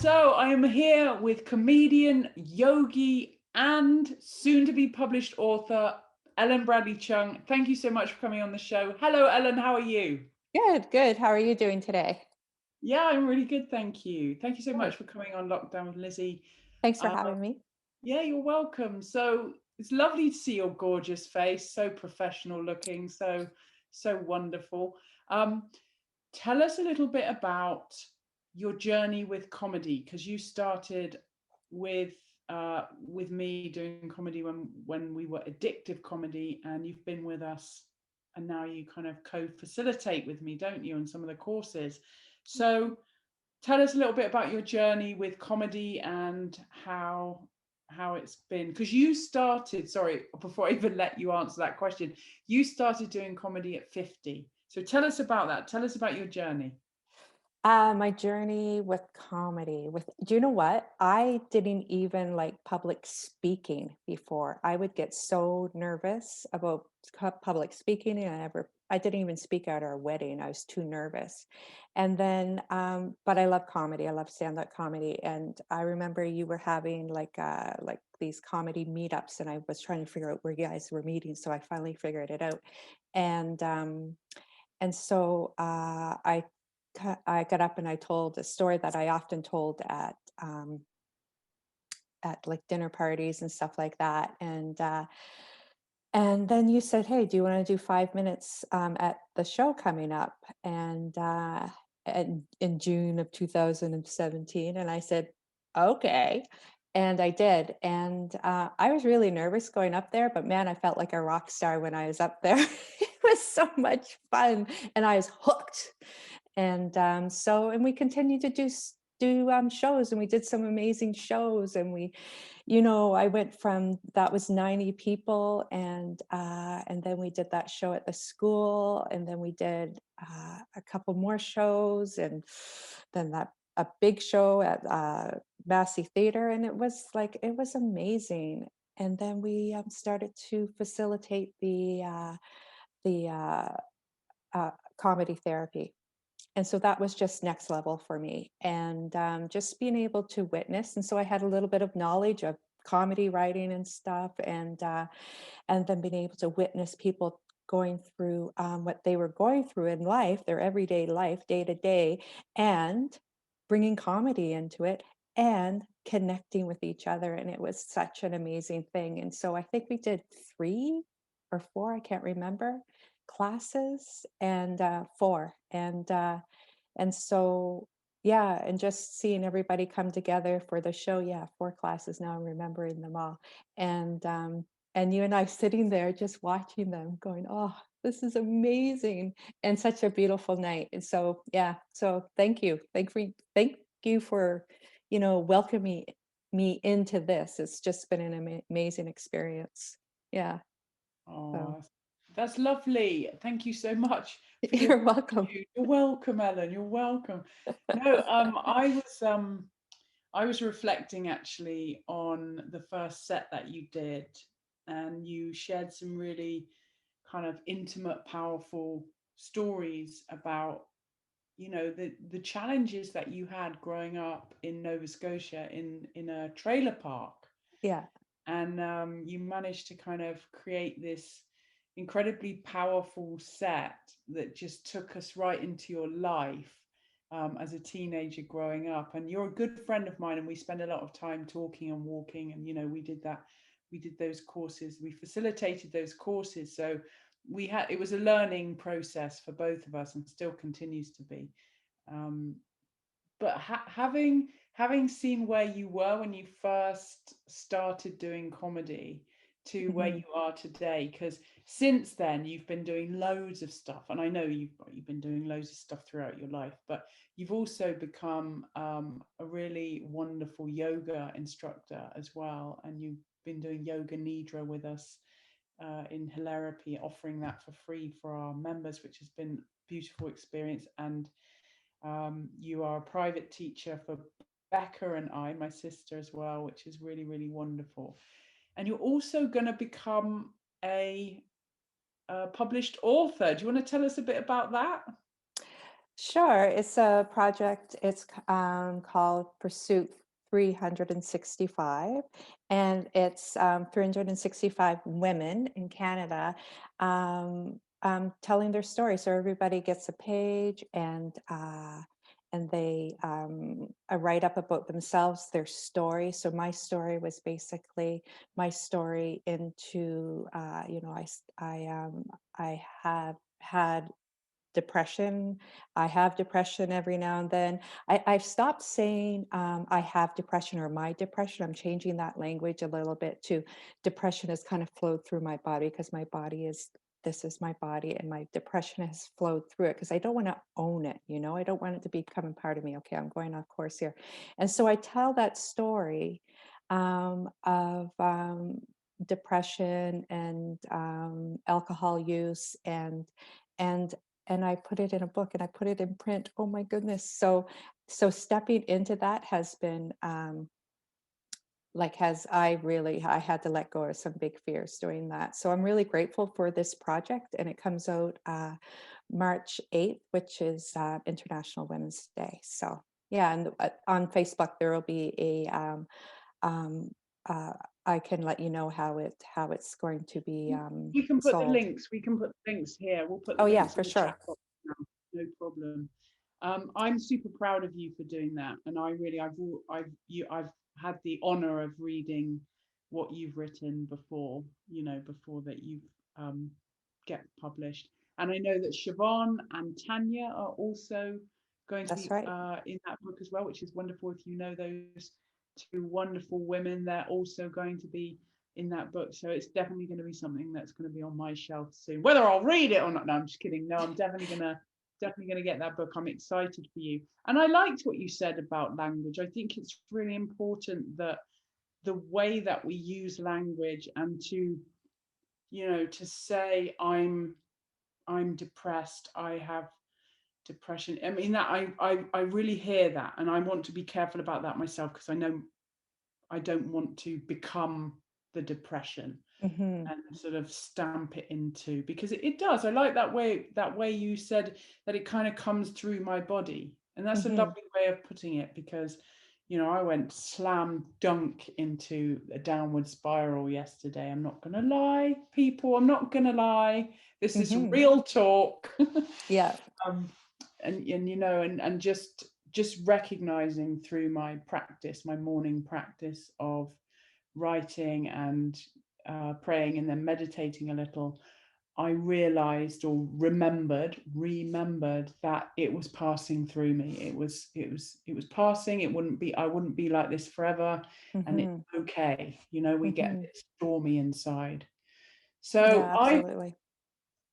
So I am here with comedian, yogi, and soon to be published author, Ellen Bradley-Cheung. Thank you so much for coming on the show. Hello, Ellen. How are you? Good, good. How are you doing today? Yeah, I'm really good. Thank you. Thank you so Good. much for coming on Lockdown with Lizzie. Thanks for Uh, having me. yeah, you're welcome. So it's lovely to see your gorgeous face, so professional looking, so wonderful. Um, Tell us a little bit about your journey with comedy, because you started with with me doing comedy when we were addictive comedy, and you've been with us, and now you kind of co-facilitate with me, don't you, on some of the courses. So tell us a little bit about your journey with comedy and how it's been, because you started, sorry, before I even let you answer that question, you started doing comedy at 50. So tell us about that. Tell us about your journey. My journey with comedy. Do you know what? I didn't even like public speaking before. I would get so nervous about public speaking, and I didn't even speak at our wedding. I was too nervous. And then, but I love comedy. I love stand-up comedy. And I remember you were having like these comedy meetups, and I was trying to figure out where you guys were meeting. So I finally figured it out. And um, and so I got up and I told a story that I often told at like dinner parties and stuff like that. And then you said, "Hey, do you want to do 5 minutes at the show coming up?" And in June of 2017, and I said, "Okay." And I did. And I was really nervous going up there, but man, I felt like a rock star when I was up there. It was so much fun, and I was hooked. And we continued to do shows, and we did some amazing shows, and I went from that was 90 people, and then we did that show at the school, and then we did a couple more shows, and then that a big show at Massey Theater, and it was amazing. And then we started to facilitate the comedy therapy, and so that was just next level for me. And just being able to witness, and so I had a little bit of knowledge of comedy writing and stuff, and then being able to witness people going through what they were going through in life, their everyday life, day to day, and bringing comedy into it and connecting with each other. And it was such an amazing thing. And so I think we did 3 or 4, I can't remember, classes, and 4. And so, yeah, and just seeing everybody come together for the show. Yeah, 4 classes now. I'm remembering them all. And and you and I sitting there just watching them, going, "Oh, this is amazing," and such a beautiful night. And so, yeah. So thank you, thank you for, welcoming me into this. It's just been an amazing experience. Yeah. So Oh, that's lovely. Thank you so much for your you're welcome. gratitude. You're welcome, Ellen. You're welcome. No, I was reflecting actually on the first set that you did, and you shared some really kind of intimate, powerful stories about, the challenges that you had growing up in Nova Scotia in a trailer park, Yeah. and you managed to kind of create this incredibly powerful set that just took us right into your life as a teenager growing up. And you're a good friend of mine, and we spend a lot of time talking and walking, and we did those courses, we facilitated those courses. So it was a learning process for both of us, and still continues to be. um, but having seen where you were when you first started doing comedy to where Mhm. you are today, because since then you've been doing loads of stuff, and I know you've been doing loads of stuff throughout your life, but you've also become a really wonderful yoga instructor as well, and you've been doing yoga nidra with us in Hilarapy, offering that for free for our members, which has been a beautiful experience. And you are a private teacher for Becca and I, my sister, as well, which is really, really wonderful. And you're also going to become a published author. Do you want to tell us a bit about that? Sure. It's a project. It's called Pursuit 365, and it's 365 women in Canada telling their story. So everybody gets a page, and they write up about themselves, their story. So my story was basically my story into, I have had depression. I have depression every now and then. I've stopped saying I have depression or my depression. I'm changing that language a little bit to depression has kind of flowed through my body because my body is, this is my body, and my depression has flowed through it because I don't want to own it. I don't want it to become a part of me. Okay, I'm going off course here. And so I tell that story of depression and alcohol use and and I put it in a book and I put it in print. Oh my goodness. So stepping into that has been I had to let go of some big fears doing that. So I'm really grateful for this project, and it comes out March 8th, which is International Women's Day. So yeah, and on Facebook there will be a um, uh, I can let you know how it's going to be We can put the sold. links. We can put the links here. We'll put the Oh yeah, links for in the chat sure. box now. No problem. I'm super proud of you for doing that, and I really, I've had the honor of reading what you've written before. Before that you've get published, and I know that Siobhan and Tanya are also going to That's be right. in that book as well, which is wonderful. If you know those two wonderful women, they're also going to be in that book. So it's definitely going to be something that's going to be on my shelf soon. Whether I'll read it or not, no, I'm just kidding. No, I'm definitely gonna get that book. I'm excited for you. And I liked what you said about language. I think it's really important that the way that we use language, and to say I'm depressed, I have depression. I mean, that I really hear that, and I want to be careful about that myself, because I know I don't want to become the depression Hmm. and sort of stamp it into, because it does. I like that way you said that it kind of comes through my body, and that's a Hmm. lovely way of putting it, because I went slam dunk into a downward spiral yesterday. I'm not gonna lie, people, I'm not gonna lie, this is Hmm. real talk. Yeah. um, and just recognizing through my practice, my morning practice of writing and praying and then meditating a little, I realized or remembered that it was passing through me. It was passing. I wouldn't be like this forever, and it's Hmm. okay. We get a Hmm. bit stormy inside. Yeah, So absolutely.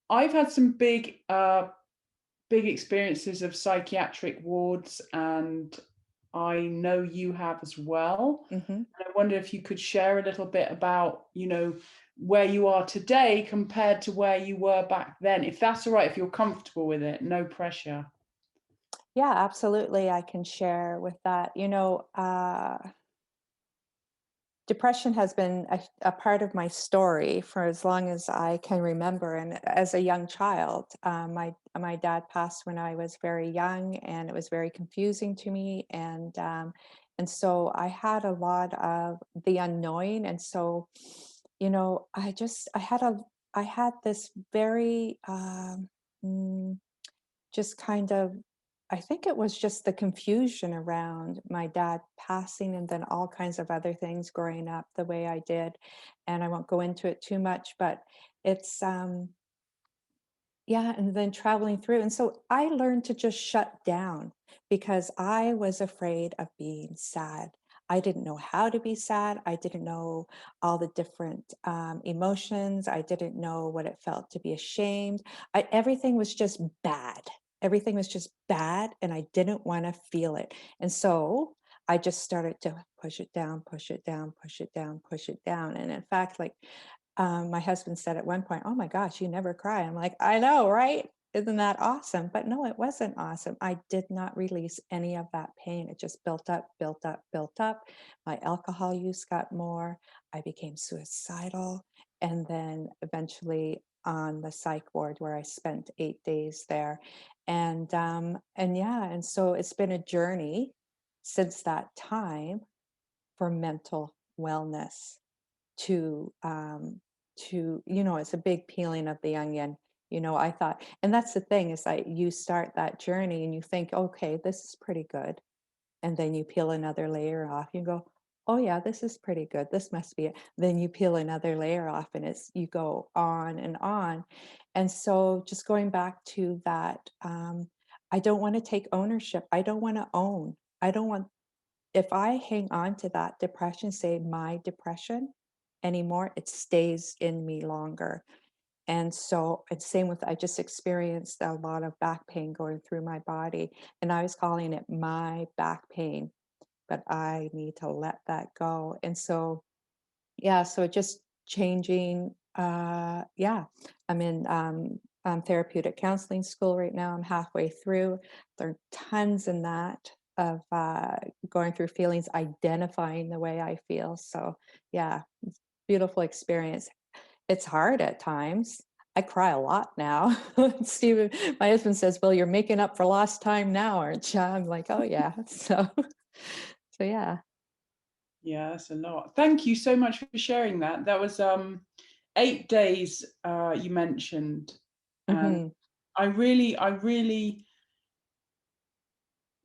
I've had some big experiences of psychiatric wards, and I know you have as well. Hmm. And I wonder if you could share a little bit about, where you are today compared to where you were back then, if that's all right, if you're comfortable with it, no pressure. Yeah, absolutely. I can share with that. Depression has been a part of my story for as long as I can remember. And as a young child, my dad passed when I was very young, and it was very confusing to me. And so I had a lot of the unknowing. And so, I had this very mm, just kind of, I think it was just the confusion around my dad passing and then all kinds of other things growing up the way I did. And I won't go into it too much, but it's yeah, and then traveling through. And so I learned to just shut down because I was afraid of being sad. I didn't know how to be sad. I didn't know all the different emotions. I didn't know what it felt to be ashamed. Everything was just bad. Everything was just bad, and I didn't want to feel it. And so I just started to push it down, push it down, push it down, push it down. And in fact, like my husband said at one point, "Oh my gosh, you never cry." I'm like, "I know, right? Isn't that awesome?" But no, it wasn't awesome. I did not release any of that pain. It just built up, built up, built up. My alcohol use got more. I became suicidal. And then eventually on the psych ward where I spent 8 days there. And yeah, and so it's been a journey since that time for mental wellness to it's a big peeling of the onion. I thought, and that's the thing is like you start that journey and you think, okay, this is pretty good, and then you peel another layer off. You go, oh yeah, this is pretty good, this must be it. Then you peel another layer off, and it's you go on and on. And so just going back to that, I don't want to take ownership. I don't want to own. I don't want, if I hang on to that depression, say my depression anymore, it stays in me longer. And so it's same with, I just experienced a lot of back pain going through my body, and I was calling it my back pain, but I need to let that go. And so, yeah, so just changing, yeah, I'm in therapeutic counseling school right now. I'm halfway through. There are tons in that of going through feelings, identifying the way I feel. So yeah, it's beautiful experience. It's hard at times. I cry a lot now. Steven, my husband says, "Well, you're making up for lost time now, aren't you?" I'm like, "Oh yeah." So yeah. Yeah, that's a lot. Thank you so much for sharing that. That was 8 days you mentioned, and Hmm. I really,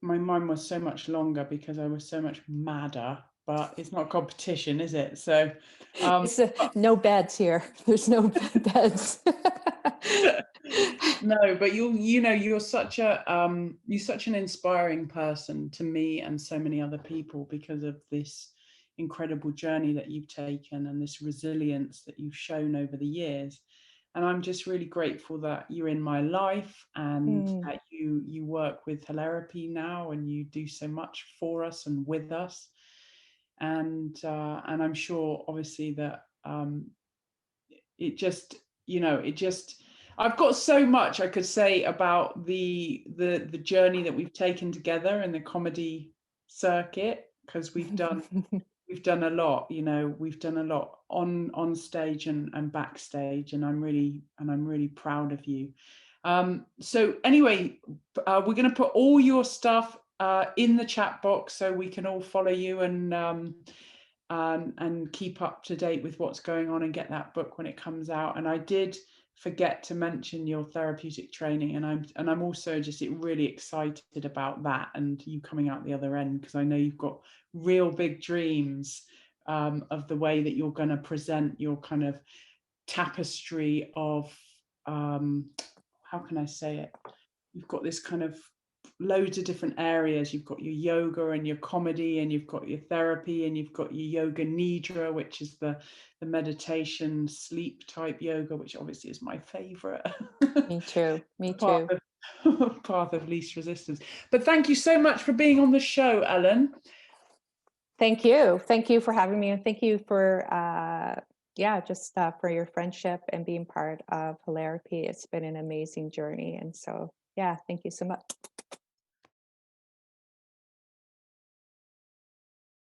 my mind was so much longer because I was so much madder. But it's not competition, is it? So, um, It's no beds here. There's no beds. no, but you're such an inspiring person to me and so many other people because of this incredible journey that you've taken and this resilience that you've shown over the years. And I'm just really grateful that you're in my life and Mm, that you work with Hilarapy now and you do so much for us and with us. And I'm sure obviously that it just it just I've got so much I could say about the journey that we've taken together in the comedy circuit, because we've done a lot, we've done a lot on stage and backstage, and I'm really proud of you. So anyway, we're going to put all your stuff in the chat box so we can all follow you and keep up to date with what's going on and get that book when it comes out. And I did forget to mention your therapeutic training, and I'm also just really excited about that and you coming out the other end, because I know you've got real big dreams of the way that you're going to present your kind of tapestry of how can I say it? You've got this kind of loads of different areas. You've got your yoga and your comedy, and you've got your therapy, and you've got your yoga nidra, which is the meditation sleep type yoga, which obviously is my favorite. me too. Me The path too. of path of least resistance. But thank you so much for being on the show, Ellen. Thank you. Thank you for having me, and thank you for yeah, just for your friendship and being part of Hilarapy. It's been an amazing journey, and so yeah, thank you so much.